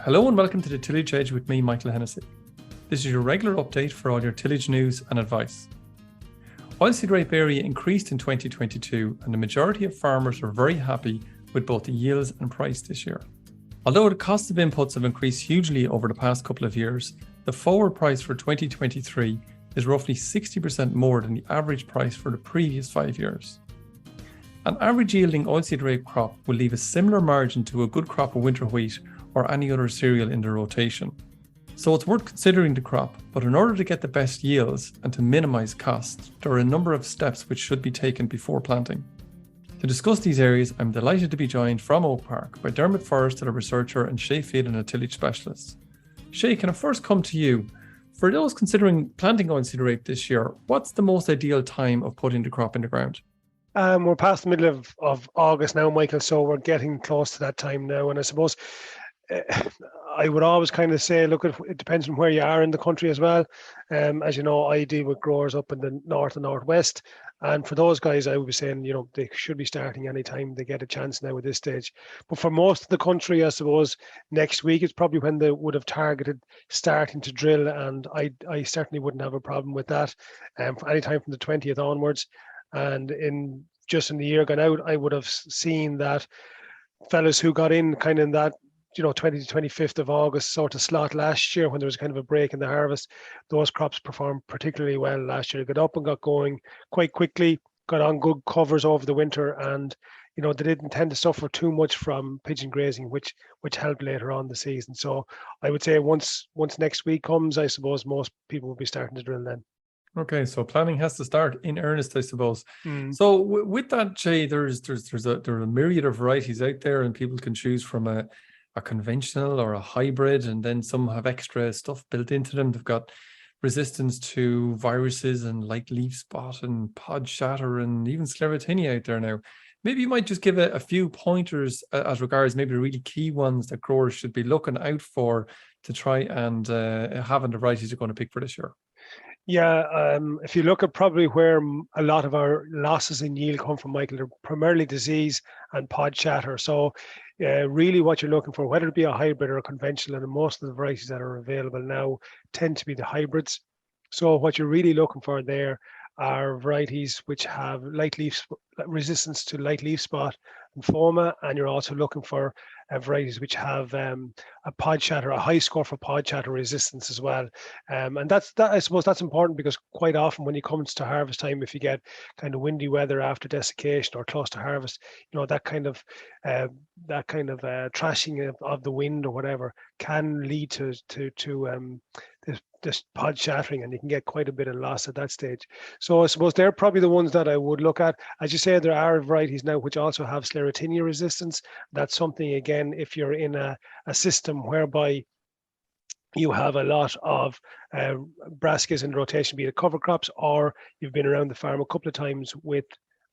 Hello and welcome to the Tillage Edge with me, Michael Hennessy. This is your regular update for all your tillage news and advice. Oilseed rape area increased in 2022 and the majority of farmers are very happy with both the yields and price this year. Although the cost of inputs have increased hugely over the past couple of years, the forward price for 2023 is roughly 60% more than the average price for the previous 5 years. An average yielding oilseed rape crop will leave a similar margin to a good crop of winter wheat or any other cereal in the rotation. So it's worth considering the crop, but in order to get the best yields and to minimise costs, there are a number of steps which should be taken before planting. To discuss these areas, I'm delighted to be joined from Oak Park by Dermot Forristal, a researcher, and Shay, Phelan, a tillage specialist. Shay, can I first come to you? For those considering planting oilseed rape this year, what's the most ideal time of putting the crop in the ground? We're past the middle of August now, Michael, so we're getting close to that time now. And I suppose I would always kind of say, look, it depends on where you are in the country as well. As you know, I deal with growers up in the north and northwest. And for those guys, I would be saying, they should be starting anytime they get a chance now at this stage. But for most of the country, I suppose next week is probably when they would have targeted starting to drill. And I certainly wouldn't have a problem with that for any time from the 20th onwards. And in the year gone out, I would have seen that fellas who got in kind of in that 20 to 25th of August sort of slot last year when there was kind of a break in the harvest, those crops performed particularly well last year. They got up and got going quite quickly, got on good covers over the winter, and they didn't tend to suffer too much from pigeon grazing, which helped later on the season. So I would say once next week comes, I suppose most people will be starting to drill then. Okay, so planning has to start in earnest, I suppose. So with that, Shay, there's a myriad of varieties out there, and people can choose from a conventional or a hybrid, and then some have extra stuff built into them. They've got resistance to viruses and light leaf spot and pod shatter and even sclerotinia out there now. Maybe you might just give a few pointers as regards maybe the really key ones that growers should be looking out for to try and having the varieties you're going to pick for this year. Yeah, if you look at probably where a lot of our losses in yield come from, Michael, they're primarily disease and pod shatter. So really what you're looking for, whether it be a hybrid or a conventional, and most of the varieties that are available now tend to be the hybrids. So what you're really looking for there are varieties which have resistance to light leaf spot and Phoma, and you're also looking for varieties which have a pod shatter, a high score for pod shatter resistance as well. And that I suppose that's important because quite often when it comes to harvest time, if you get kind of windy weather after desiccation or close to harvest, that kind of trashing of the wind or whatever can lead to this pod shattering, and you can get quite a bit of loss at that stage. So I suppose they're probably the ones that I would look at. As you say, there are varieties now which also have sclerotinia resistance. That's something, again, if you're in a system whereby you have a lot of brassicas in rotation, be it cover crops, or you've been around the farm a couple of times with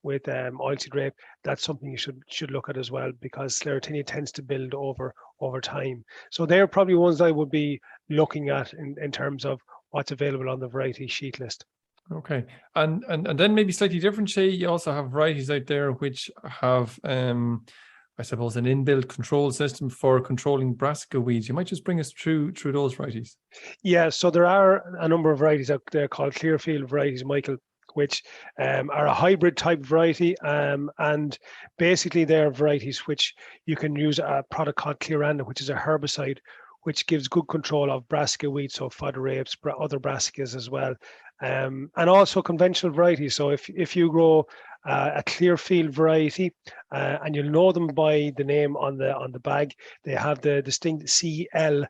oilseed rape, that's something you should look at as well, because sclerotinia tends to build over time. So they're probably ones I would be looking at in terms of what's available on the variety sheet list. Okay, and then maybe slightly different, Shay, you also have varieties out there which have I suppose an inbuilt control system for controlling brassica weeds. You might just bring us through those varieties. Yeah, so there are a number of varieties out there called Clearfield varieties, Michael, which are a hybrid type variety, and basically they're varieties which you can use a product called Clearanda, which is a herbicide which gives good control of brassica weeds, so fodder rapes, other brassicas as well, and also conventional varieties. So if you grow a Clearfield variety, and you'll know them by the name on the bag, they have the distinct CL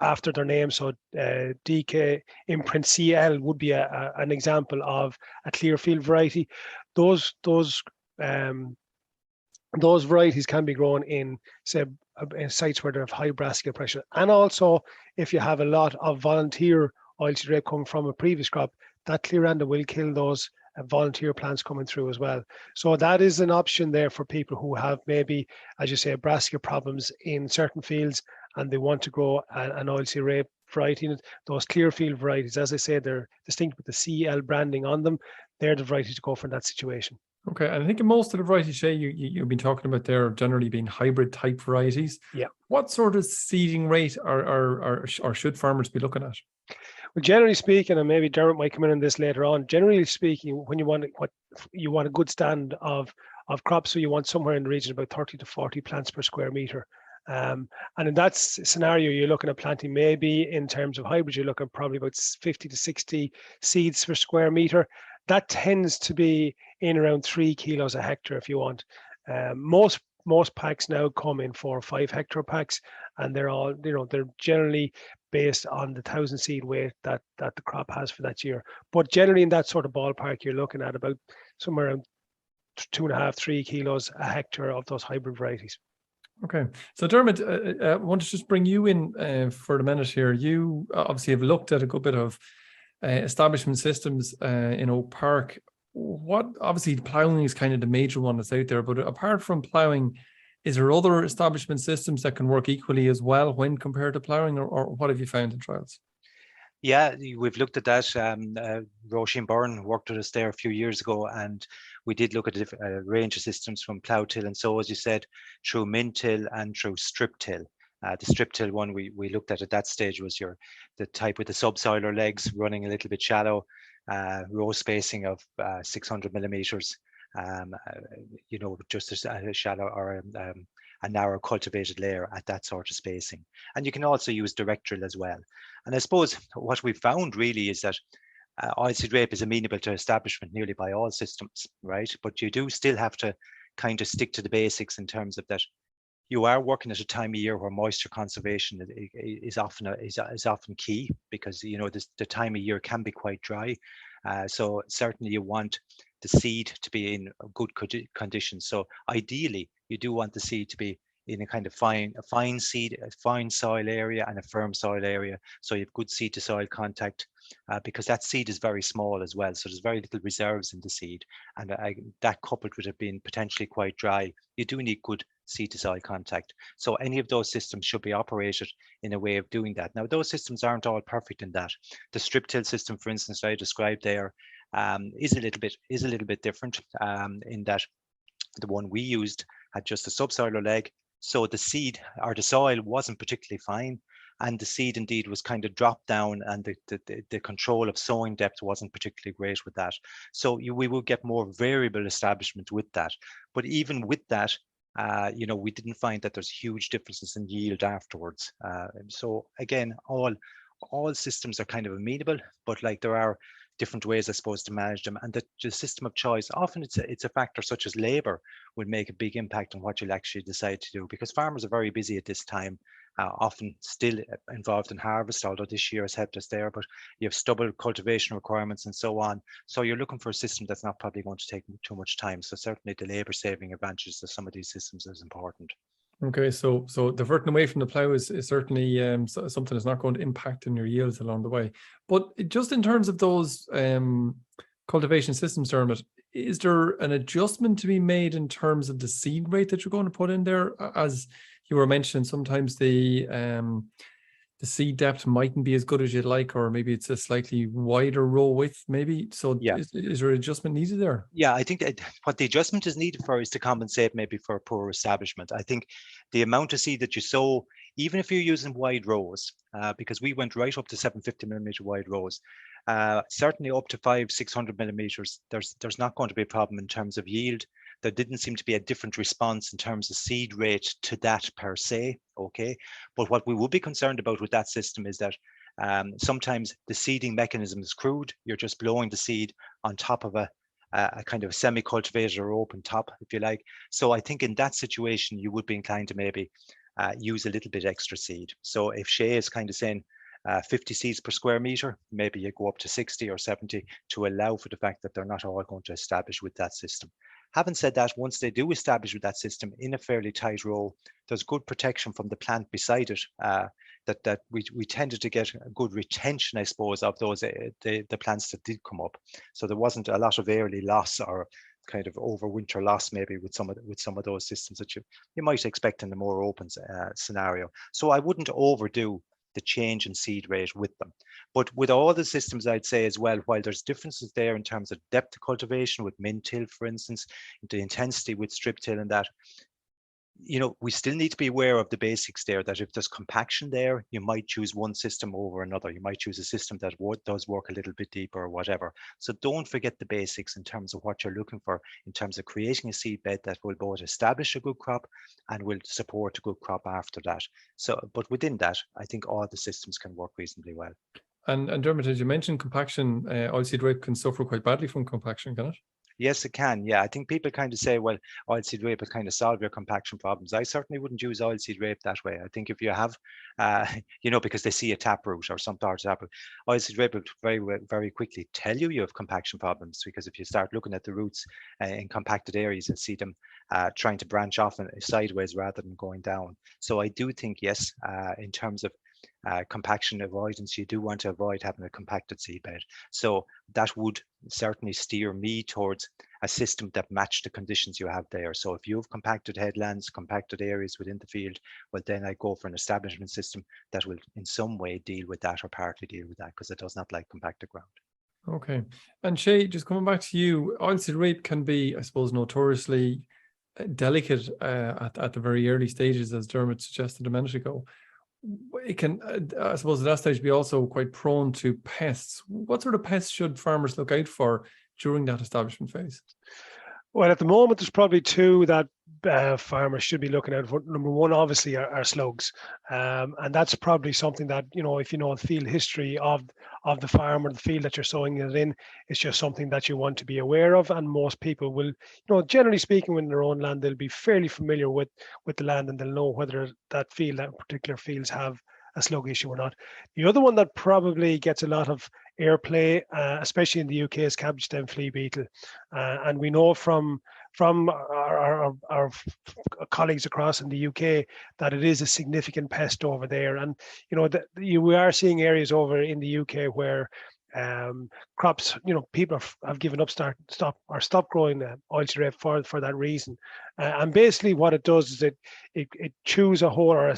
after their name. So DK imprint CL would be an example of a Clearfield variety. Those varieties can be grown in, say, in sites where they have high brassica pressure. And also, if you have a lot of volunteer oilseed rape coming from a previous crop, that Clearanda will kill those volunteer plants coming through as well. So that is an option there for people who have maybe, as you say, brassica problems in certain fields and they want to grow an oilseed rape variety. Those Clearfield varieties, as I say, they're distinct with the CL branding on them. They're the varieties to go for in that situation. Okay, and I think in most of the varieties, Shay, you've been talking about there generally being hybrid type varieties. Yeah. What sort of seeding rate or should farmers be looking at? Well, generally speaking, and maybe Dermot might come in on this later on. Generally speaking, when you want a good stand of crops, so you want somewhere in the region of about 30 to 40 plants per square meter. And in that scenario, you're looking at planting maybe in terms of hybrids, you're looking at probably about 50 to 60 seeds per square meter. That tends to be in around 3 kilos a hectare if you want. Most packs now come in 4 or 5 hectare packs, and they're all, they're generally based on the 1,000 seed weight that the crop has for that year. But generally in that sort of ballpark, you're looking at about somewhere around 2.5, 3 kilos a hectare of those hybrid varieties. Okay, so Dermot, I want to just bring you in for a minute here. You obviously have looked at a good bit of establishment systems in Oak Park. What, obviously ploughing is kind of the major one that's out there, but apart from ploughing, is there other establishment systems that can work equally as well when compared to ploughing, or what have you found in trials? Yeah, we've looked at that. Roisin Byrne worked with us there a few years ago, and we did look at a range of systems from plough till and sow, as you said, through min till and through strip till. The strip till one we looked at that stage was the type with the subsoiler legs running a little bit shallow, row spacing of 600 millimeters, just a shallow or a narrow cultivated layer at that sort of spacing. And you can also use direct drill as well. And I suppose what we found really is that oilseed rape is amenable to establishment nearly by all systems, right? But you do still have to kind of stick to the basics in terms of that. You are working at a time of year where moisture conservation is often key, because the time of year can be quite dry. So certainly you want the seed to be in good condition. So ideally, you do want the seed to be in a kind of fine soil area and a firm soil area, so you have good seed to soil contact, because that seed is very small as well, so there's very little reserves in the seed, and that coupled with it being potentially quite dry, you do need good seed to soil contact. So any of those systems should be operated in a way of doing that. Now, those systems aren't all perfect in that. The strip till system, for instance, that I described there, is a little bit different, in that the one we used had just a subsoiler leg, so the seed or the soil wasn't particularly fine, and the seed indeed was kind of dropped down, and the control of sowing depth wasn't particularly great with that. So we will get more variable establishment with that. But even with that, we didn't find that there's huge differences in yield afterwards. So again, all systems are kind of amenable, but like there are different ways, I suppose, to manage them, and the system of choice, often it's a factor such as labor will make a big impact on what you'll actually decide to do, because farmers are very busy at this time, often still involved in harvest, although this year has helped us there, but you have stubble cultivation requirements and so on. So you're looking for a system that's not probably going to take too much time. So certainly the labor saving advantages of some of these systems is important. Okay, so diverting away from the plough is certainly something that's not going to impact on your yields along the way. But just in terms of those cultivation systems, Dermot, is there an adjustment to be made in terms of the seed rate that you're going to put in there? As you were mentioning, sometimes the seed depth mightn't be as good as you'd like, or maybe it's a slightly wider row width, maybe. So yeah. Is there an adjustment needed there? Yeah, I think that what the adjustment is needed for is to compensate maybe for a poor establishment. I think the amount of seed that you sow, even if you're using wide rows, because we went right up to 750 millimeter wide rows, certainly up to 600 millimeters, there's not going to be a problem in terms of yield. There didn't seem to be a different response in terms of seed rate to that per se, okay? But what we would be concerned about with that system is that sometimes the seeding mechanism is crude. You're just blowing the seed on top of a kind of semi-cultivated or open top, if you like. So I think in that situation, you would be inclined to maybe use a little bit extra seed. So if Shay is kind of saying 50 seeds per square meter, maybe you go up to 60 or 70 to allow for the fact that they're not all going to establish with that system. Having said that, once they do establish with that system in a fairly tight row, there's good protection from the plant beside it, that we tended to get a good retention, I suppose, of those the plants that did come up. So there wasn't a lot of early loss or kind of overwinter loss maybe with some of those systems that you might expect in a more open scenario. So I wouldn't overdo the change in seed rate with them. But with all the systems, I'd say as well, while there's differences there in terms of depth of cultivation with min-till, for instance, the intensity with strip till and that, we still need to be aware of the basics there, that if there's compaction there, you might choose one system over another. You might choose a system that does work a little bit deeper or whatever. So don't forget the basics in terms of what you're looking for, in terms of creating a seed bed that will both establish a good crop and will support a good crop after that. So, but within that, I think all the systems can work reasonably well. And Dermot, as you mentioned, compaction, oilseed rape can suffer quite badly from compaction, can it? Yes, it can. Yeah, I think people kind of say, well, oilseed rape will kind of solve your compaction problems. I certainly wouldn't use oilseed rape that way. I think if you have, because they see a taproot or some sort of taproot, oilseed rape will very quickly tell you have compaction problems, because if you start looking at the roots in compacted areas, you'll see them trying to branch off sideways rather than going down. So I do think, yes, in terms of compaction avoidance, you do want to avoid having a compacted seedbed. So that would certainly steer me towards a system that matched the conditions you have there. So if you have compacted headlands, compacted areas within the field, well, then I go for an establishment system that will in some way deal with that or partly deal with that, because it does not like compacted ground. Okay. And Shay, just coming back to you, oilseed rape can be, I suppose, notoriously delicate at the very early stages, as Dermot suggested a minute ago. It can, I suppose, at that stage be also quite prone to pests. What sort of pests should farmers look out for during that establishment phase? Well, at the moment, there's probably two that farmers should be looking out for. Number one, obviously, are slugs. And that's probably something that, if you know the field history of the farm or the field that you're sowing it in, it's just something that you want to be aware of. And most people will, generally speaking, in their own land, they'll be fairly familiar with the land, and they'll know whether that particular fields have a slug issue or not. The other one that probably gets a lot of airplay, especially in the UK, is cabbage stem flea beetle, and we know from our colleagues across in the UK that it is a significant pest over there. And we are seeing areas over in the UK where crops, people have given up, stop growing oilseed rape for that reason. And basically what it does is it chews a hole, or a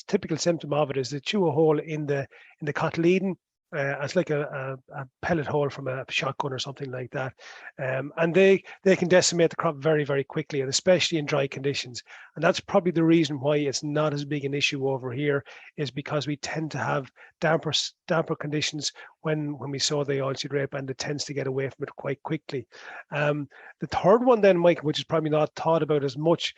typical symptom of it is it chew a hole in the cotyledon. It's like a pellet hole from a shotgun or something like that. And they can decimate the crop very, very quickly, and especially in dry conditions. And that's probably the reason why it's not as big an issue over here, is because we tend to have damper conditions when we sow the oilseed rape, and it tends to get away from it quite quickly. The third one then, Mike, which is probably not thought about as much,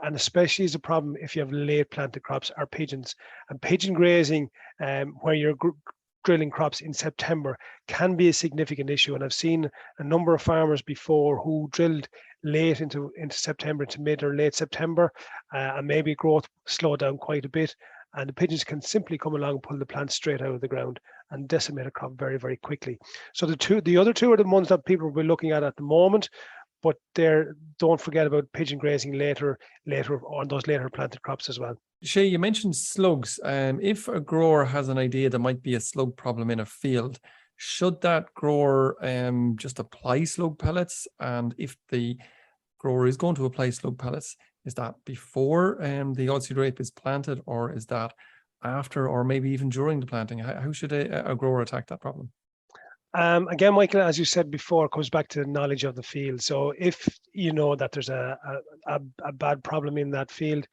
and especially is a problem if you have late planted crops, are pigeons. And pigeon grazing, where you're drilling crops in September, can be a significant issue. And I've seen a number of farmers before who drilled late into September, into mid or late September, and maybe growth slowed down quite a bit. And the pigeons can simply come along and pull the plant straight out of the ground and decimate a crop very, very quickly. So the other two are the ones that people will be looking at the moment. But don't forget about pigeon grazing later on those later planted crops as well. Shay, you mentioned slugs. If a grower has an idea there might be a slug problem in a field, should that grower just apply slug pellets? And if the grower is going to apply slug pellets, is that before the oilseed rape is planted, or is that after, or maybe even during the planting? How should a grower attack that problem? Again, Michael, as you said before, it comes back to the knowledge of the field. So if you know that there's a bad problem in that field,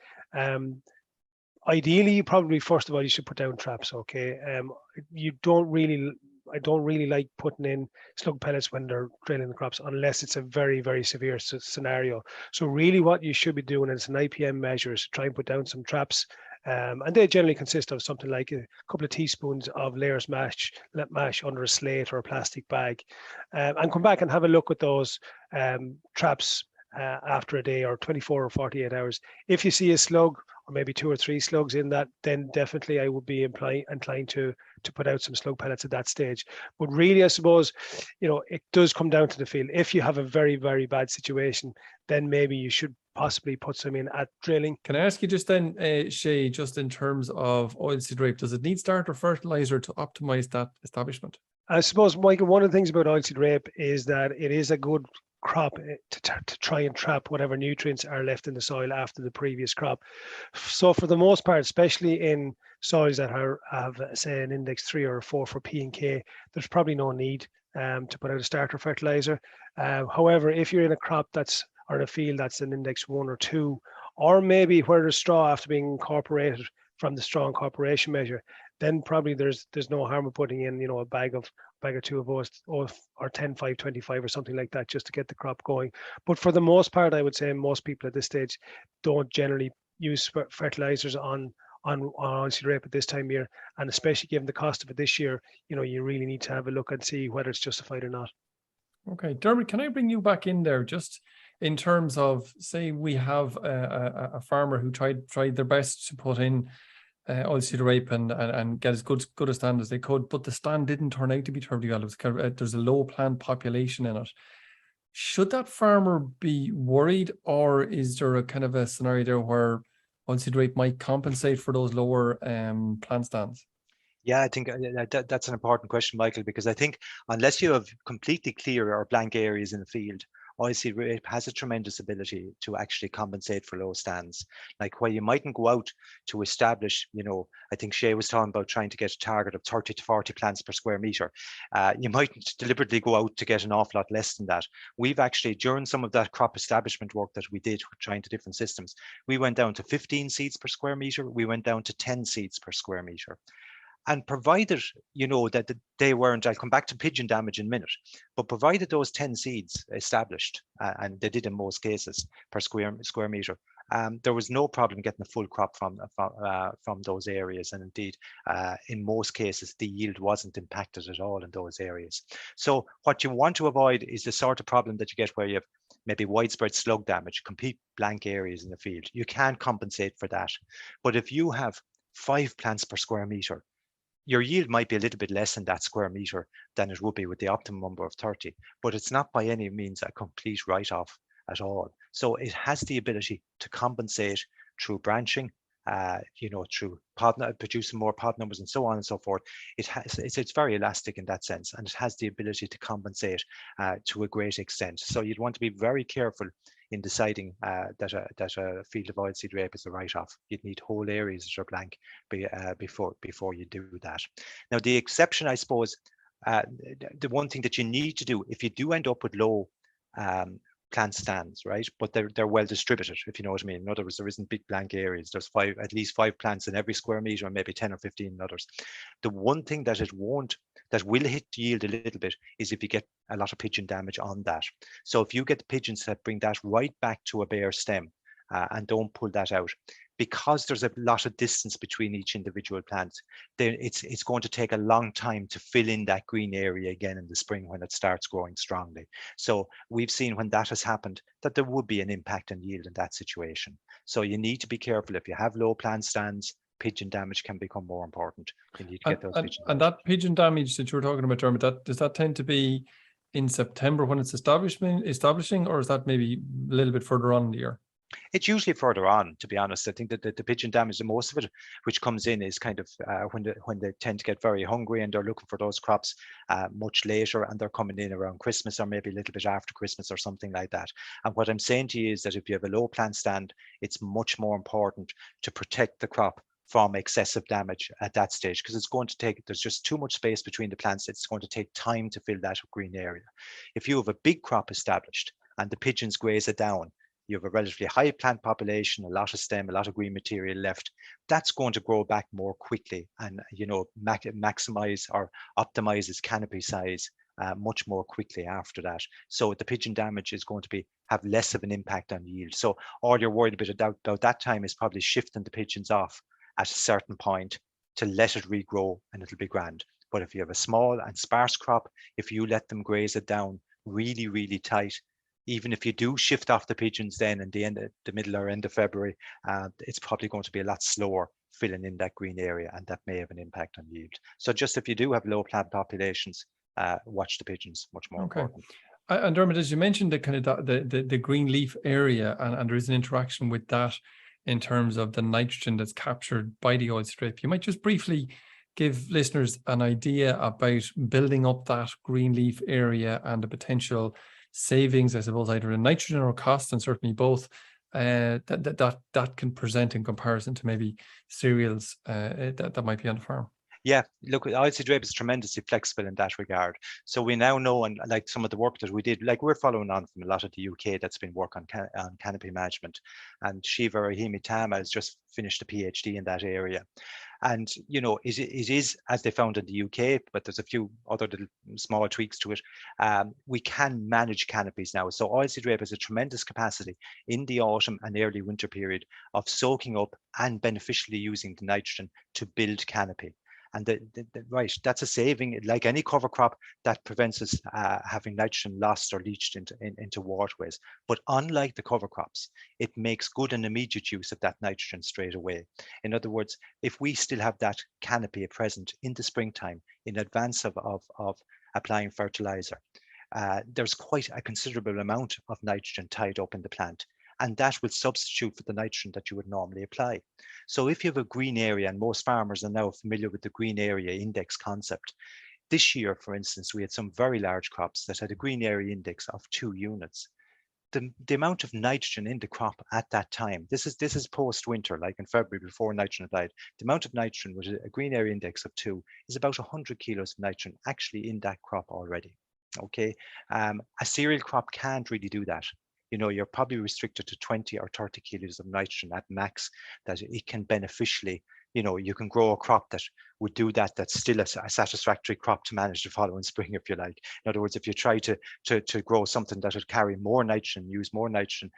ideally, probably first of all, you should put down traps. Okay, I don't really like putting in slug pellets when they're drilling the crops, unless it's a very, very severe scenario. So really, what you should be doing is an IPM measure, is to try and put down some traps. And they generally consist of something like a couple of teaspoons of layers mash under a slate or a plastic bag, and come back and have a look at those traps after a day or 24 or 48 hours. If you see a slug, or maybe 2 or 3 slugs in that, then definitely I would be inclined to put out some slug pellets at that stage. But really, I suppose, it does come down to the field. If you have a very, very bad situation, then maybe you should possibly put some in at drilling. Can I ask you just then, Shay, just in terms of oilseed rape, does it need starter fertilizer to optimize that establishment? I suppose, Michael, one of the things about oilseed rape is that it is a good crop to try and trap whatever nutrients are left in the soil after the previous crop. So for the most part, especially in soils that have say an index 3 or 4 for P and K, there's probably no need to put out a starter fertilizer. However, if you're in a crop or in a field that's an index 1 or 2, or maybe where there's straw after being incorporated from the straw incorporation measure, then probably there's no harm in putting in, a bag or two of those, or 10, 5, 25 or something like that, just to get the crop going. But for the most part, I would say most people at this stage don't generally use fertilizers on oilseed rape at this time of year, and especially given the cost of it this year, you really need to have a look and see whether it's justified or not. Okay, Dermot, can I bring you back in there, just in terms of, say we have a farmer who tried their best to put in oilseed rape and get as good a stand as they could, but the stand didn't turn out to be terribly well. There's a low plant population in it. Should that farmer be worried, or is there a kind of a scenario there where oilseed rape might compensate for those lower plant stands? Yeah, I think that's an important question, Michael, because I think unless you have completely clear or blank areas in the field, oilseed rape has a tremendous ability to actually compensate for low stands. Like where you mightn't go out to establish, I think Shay was talking about trying to get a target of 30 to 40 plants per square meter. You mightn't deliberately go out to get an awful lot less than that. We've actually, during some of that crop establishment work that we did, trying to different systems, we went down to 15 seeds per square meter. We went down to 10 seeds per square meter. And provided, that they weren't, I'll come back to pigeon damage in a minute, but provided those 10 seeds established, and they did in most cases per square meter, there was no problem getting a full crop from those areas. And indeed, in most cases, the yield wasn't impacted at all in those areas. So what you want to avoid is the sort of problem that you get where you have maybe widespread slug damage, complete blank areas in the field. You can't compensate for that. But if you have 5 plants per square meter, your yield might be a little bit less in that square meter than it would be with the optimum number of 30, but it's not by any means a complete write-off at all. So it has the ability to compensate through branching, through producing more pod numbers and so on and so forth. It's very elastic in that sense, and it has the ability to compensate to a great extent. So you'd want to be very careful in deciding that a field of oilseed rape is a write-off. You'd need whole areas that are blank before you do that. Now, the exception, I suppose, the one thing that you need to do if you do end up with low plant stands, right? But they're well distributed, if you know what I mean. In other words, there isn't big blank areas. There's at least 5 plants in every square meter, and maybe 10 or 15 in others. The one thing that will hit yield a little bit is if you get a lot of pigeon damage on that. So if you get the pigeons that bring that right back to a bare stem and don't pull that out, because there's a lot of distance between each individual plant, then it's going to take a long time to fill in that green area again in the spring when it starts growing strongly. So we've seen when that has happened that there would be an impact on yield in that situation. So you need to be careful. If you have low plant stands, pigeon damage can become more important. You need to get those pigeon and that pigeon damage that you were talking about, Dermot, does that tend to be in September when it's establishing, or is that maybe a little bit further on in the year? It's usually further on, to be honest. I think that the pigeon damage, the most of it, which comes in, is kind of when they tend to get very hungry and they're looking for those crops much later, and they're coming in around Christmas or maybe a little bit after Christmas or something like that. And what I'm saying to you is that if you have a low plant stand, it's much more important to protect the crop from excessive damage at that stage, because there's just too much space between the plants. It's going to take time to fill that green area. If you have a big crop established and the pigeons graze it down, you have a relatively high plant population, a lot of stem, a lot of green material left, that's going to grow back more quickly and, maximize or optimize its canopy size much more quickly after that. So the pigeon damage is going to have less of an impact on yield. So all you're worried about that time is probably shifting the pigeons off at a certain point to let it regrow, and it'll be grand. But if you have a small and sparse crop, if you let them graze it down really, really tight, even if you do shift off the pigeons then in the middle or end of February, it's probably going to be a lot slower filling in that green area, and that may have an impact on yield. So just if you do have low plant populations, watch the pigeons, much more important. And Dermot, as you mentioned, the kind of the green leaf area, and there is an interaction with that in terms of the nitrogen that's captured by the oilseed rape. You might just briefly give listeners an idea about building up that green leaf area and the potential savings, I suppose, either in nitrogen or cost, and certainly both, that can present in comparison to maybe cereals that might be on the farm? Yeah, look, oilseed rape is tremendously flexible in that regard. So we now know, and like some of the work that we did, like we're following on from a lot of the UK that's been work on canopy management, and Shiva Rahimi Tama has just finished a PhD in that area. And it is as they found in the UK, but there's a few other little small tweaks to it. We can manage canopies now. So oilseed rape has a tremendous capacity in the autumn and early winter period of soaking up and beneficially using the nitrogen to build canopy. And right, that's a saving. Like any cover crop, that prevents us having nitrogen lost or leached into waterways. But unlike the cover crops, it makes good and immediate use of that nitrogen straight away. In other words, if we still have that canopy present in the springtime in advance of applying fertilizer, there's quite a considerable amount of nitrogen tied up in the plant, and that will substitute for the nitrogen that you would normally apply. So if you have a green area, and most farmers are now familiar with the green area index concept, this year, for instance, we had some very large crops that had a green area index of 2 units. The amount of nitrogen in the crop at that time, this is post-winter, like in February before nitrogen applied, the amount of nitrogen with a green area index of 2 is about 100 kilos of nitrogen actually in that crop already. Okay, a cereal crop can't really do that. You're probably restricted to 20 or 30 kilos of nitrogen at max that it can beneficially, you can grow a crop that would do that. That's still a satisfactory crop to manage the following spring, if you like. In other words, if you try to grow something that would carry more nitrogen, use more nitrogen,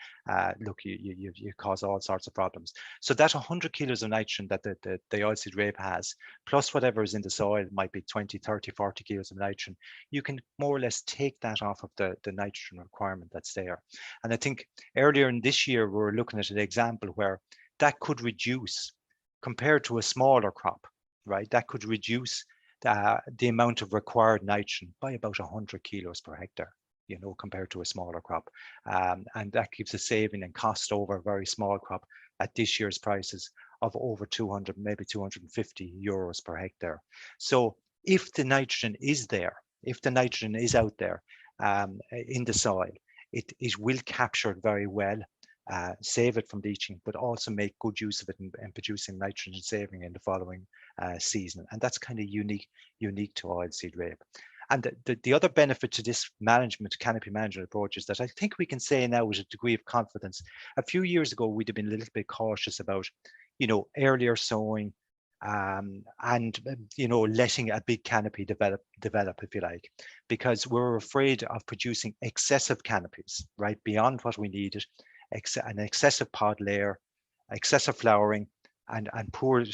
look, you cause all sorts of problems. So that 100 kilos of nitrogen that the oilseed rape has, plus whatever is in the soil, might be 20, 30, 40 kilos of nitrogen, you can more or less take that off of the nitrogen requirement that's there. And I think earlier in this year, we were looking at an example where that could reduce, compared to a smaller crop, right? That could reduce the amount of required nitrogen by about 100 kilos per hectare, compared to a smaller crop. And that gives a saving in cost over a very small crop at this year's prices of over 200, maybe 250 euros per hectare. So if the nitrogen is there, if the nitrogen is out there in the soil, it will capture it very well, save it from leaching, but also make good use of it in producing nitrogen saving in the following season. And that's kind of unique to oilseed rape. And the other benefit to this canopy management approach is that I think we can say now with a degree of confidence, a few years ago, we'd have been a little bit cautious about, earlier sowing, and letting a big canopy develop, if you like, because we're afraid of producing excessive canopies, right, beyond what we needed, an excessive pod layer, excessive flowering, and poor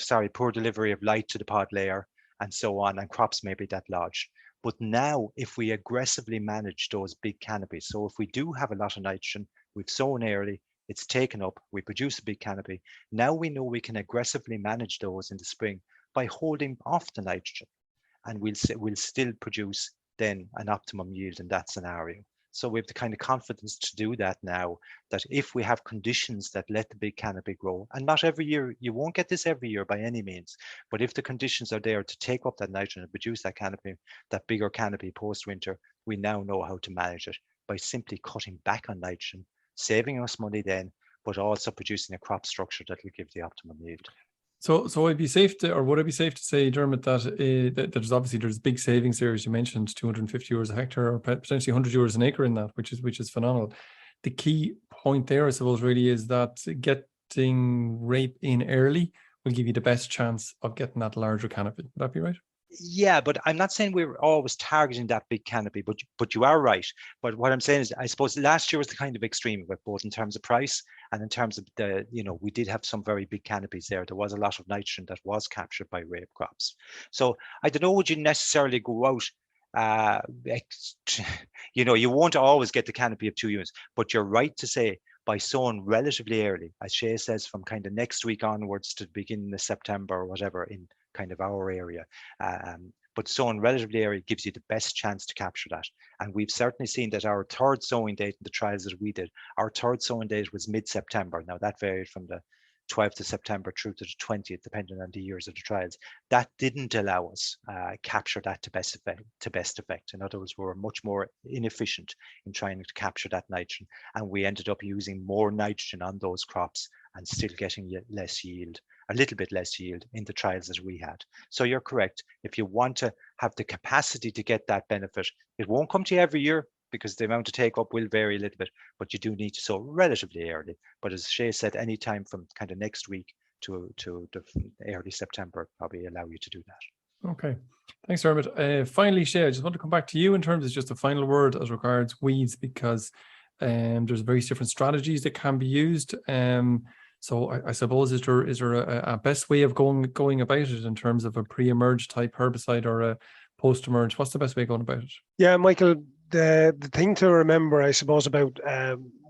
delivery of light to the pod layer, and so on, and crops may be that large. But now, if we aggressively manage those big canopies, so if we do have a lot of nitrogen, we've sown early, it's taken up, we produce a big canopy, now we know we can aggressively manage those in the spring by holding off the nitrogen, and we'll still produce then an optimum yield in that scenario. So we have the kind of confidence to do that now, that if we have conditions that let the big canopy grow, and not every year, you won't get this every year by any means, but if the conditions are there to take up that nitrogen and produce that canopy, that bigger canopy post-winter, we now know how to manage it by simply cutting back on nitrogen, saving us money then, but also producing a crop structure that will give the optimum yield. So would it be safe to say, Dermot, that there's big savings there, as you mentioned, 250 euros a hectare, or potentially 100 euros an acre in that, which is phenomenal. The key point there, I suppose, really is that getting rape in early will give you the best chance of getting that larger canopy. Would that be right? Yeah, but I'm not saying we're always targeting that big canopy, but you are right. But what I'm saying is, I suppose last year was the kind of extreme of it, both in terms of price and in terms of we did have some very big canopies there. There was a lot of nitrogen that was captured by rape crops. So I don't know, would you necessarily go out, you won't always get the canopy of 2 units, but you're right to say by sowing relatively early, as Shay says, from kind of next week onwards to the beginning of September or whatever in kind of our area. But sowing relatively early gives you the best chance to capture that. And we've certainly seen that our third sowing date in the trials that we did, our third sowing date was mid-September. Now that varied from the 12th of September through to the 20th, depending on the years of the trials. That didn't allow us capture that to best effect. In other words, we were much more inefficient in trying to capture that nitrogen, and we ended up using more nitrogen on those crops and still getting less yield, a little bit less yield in the trials that we had. So you're correct. If you want to have the capacity to get that benefit, it won't come to you every year, because the amount of take up will vary a little bit, but you do need to sow relatively early. But as Shay said, any time from kind of next week to the early September probably allow you to do that. Okay, thanks, Dermot. Finally, Shay, I just want to come back to you in terms of just a final word as regards weeds, because there's various different strategies that can be used. So I suppose, is there a best way of going about it in terms of a pre-emerge type herbicide or a post-emerge? What's the best way of going about it? Yeah, Michael, the thing to remember, I suppose, about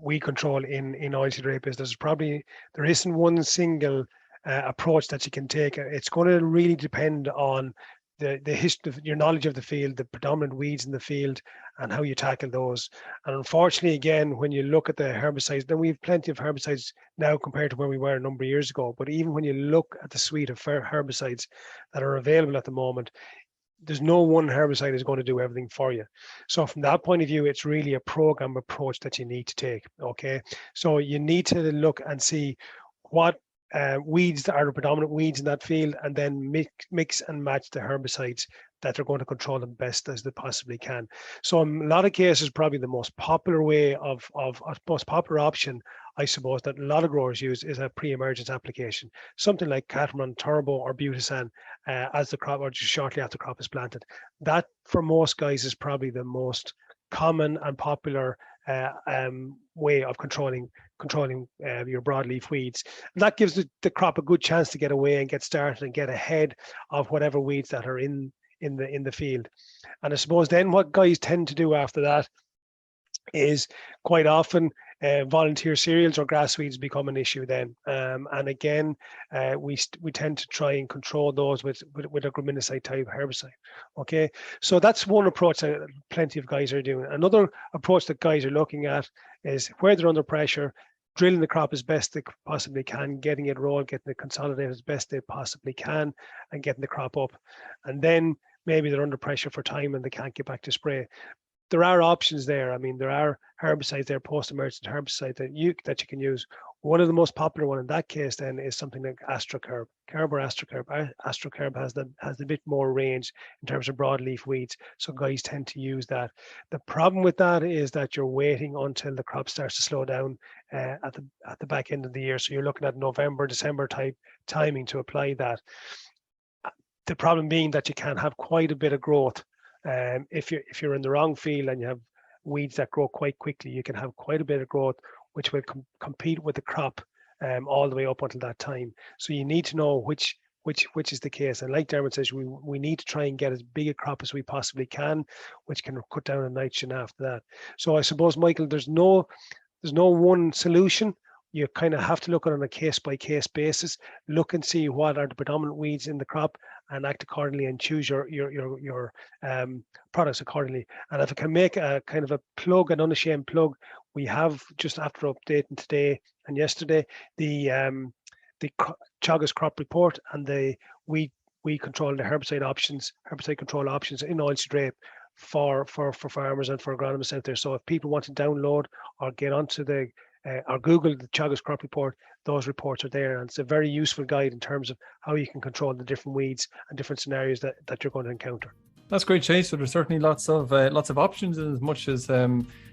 weed control in oilseed rape is there isn't one single approach that you can take. It's going to really depend on the history, your knowledge of the field, the predominant weeds in the field, and how you tackle those. And unfortunately, again, when you look at the herbicides, then we have plenty of herbicides now compared to where we were a number of years ago. But even when you look at the suite of herbicides that are available at the moment, there's no one herbicide is going to do everything for you. So from that point of view, it's really a program approach that you need to take. Okay, so you need to look and see what weeds that are the predominant weeds in that field, and then mix and match the herbicides that are going to control them best as they possibly can. So in a lot of cases, probably the most popular way of most popular option, I suppose, that a lot of growers use is a pre-emergence application, something like Catamaran Turbo or Butasan as the crop, or just shortly after the crop is planted. That for most guys is probably the most common and popular way of controlling your broadleaf weeds. And that gives the crop a good chance to get away and get started and get ahead of whatever weeds that are in the field. And I suppose then what guys tend to do after that is quite often volunteer cereals or grass weeds become an issue then. And again, we tend to try and control those with a graminicide type herbicide. Okay, so that's one approach that plenty of guys are doing. Another approach that guys are looking at is where they're under pressure, drilling the crop as best they possibly can, getting it rolled, getting it consolidated as best they possibly can, and getting the crop up. And then maybe they're under pressure for time and they can't get back to spray. There are options there. I mean, there are herbicides there, post-emergent herbicides that you can use. One of the most popular one in that case then is something like Astrocarb. Astrocarb has a bit more range in terms of broadleaf weeds, so guys tend to use that. The problem with that is that you're waiting until the crop starts to slow down at the back end of the year. So you're looking at November, December type timing to apply that. The problem being that you can have quite a bit of growth. If you're in the wrong field and you have weeds that grow quite quickly, you can have quite a bit of growth, which will compete with the crop all the way up until that time. So you need to know which is the case. And like Dermot says, we need to try and get as big a crop as we possibly can, which can cut down on nitrogen after that. So I suppose, Michael, there's no one solution. You kind of have to look at it on a case-by-case basis, look and see what are the predominant weeds in the crop and act accordingly and choose your products accordingly. And if I can make a kind of a plug, an unashamed plug, we have, just after updating today and yesterday, the Teagasc crop report and the weed control, the herbicide control options in oilseed rape for farmers and for agronomists out there. So if people want to download or get onto or Google the Teagasc crop report, those reports are there, and it's a very useful guide in terms of how you can control the different weeds and different scenarios that you're going to encounter. That's great, Shay. So there's certainly lots of options, and as much as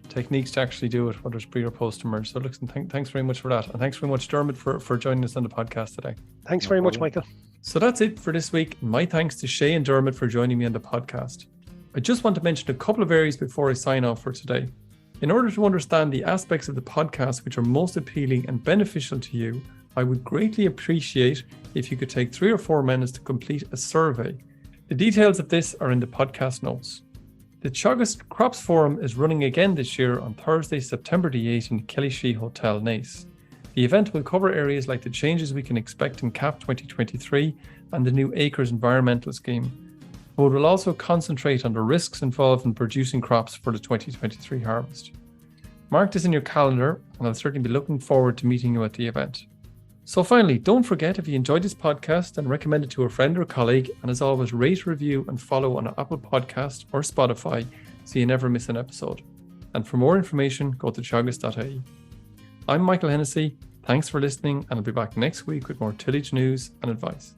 techniques to actually do it, whether it's pre or post emerge. So listen, thanks very much for that, and thanks very much, Dermot, for joining us on the podcast today. Thanks very much, Michael. So that's it for this week. My thanks to Shay and Dermot for joining me on the podcast. I just want to mention a couple of areas before I sign off for today. In order to understand the aspects of the podcast which are most appealing and beneficial to you, I would greatly appreciate if you could take 3 or 4 minutes to complete a survey. The details of this are in the podcast notes. The Teagasc Crops Forum is running again this year on Thursday, September the 8th in Kellyshee Hotel, Naas. The event will cover areas like the changes we can expect in CAP 2023 and the new Acres Environmental Scheme, but will also concentrate on the risks involved in producing crops for the 2023 harvest. Mark this in your calendar, and I'll certainly be looking forward to meeting you at the event. So finally, don't forget, if you enjoyed this podcast, and recommend it to a friend or colleague, and as always, rate, review and follow on Apple Podcast or Spotify so you never miss an episode. And for more information, go to teagasc.ie. I'm Michael Hennessy. Thanks for listening, and I'll be back next week with more tillage news and advice.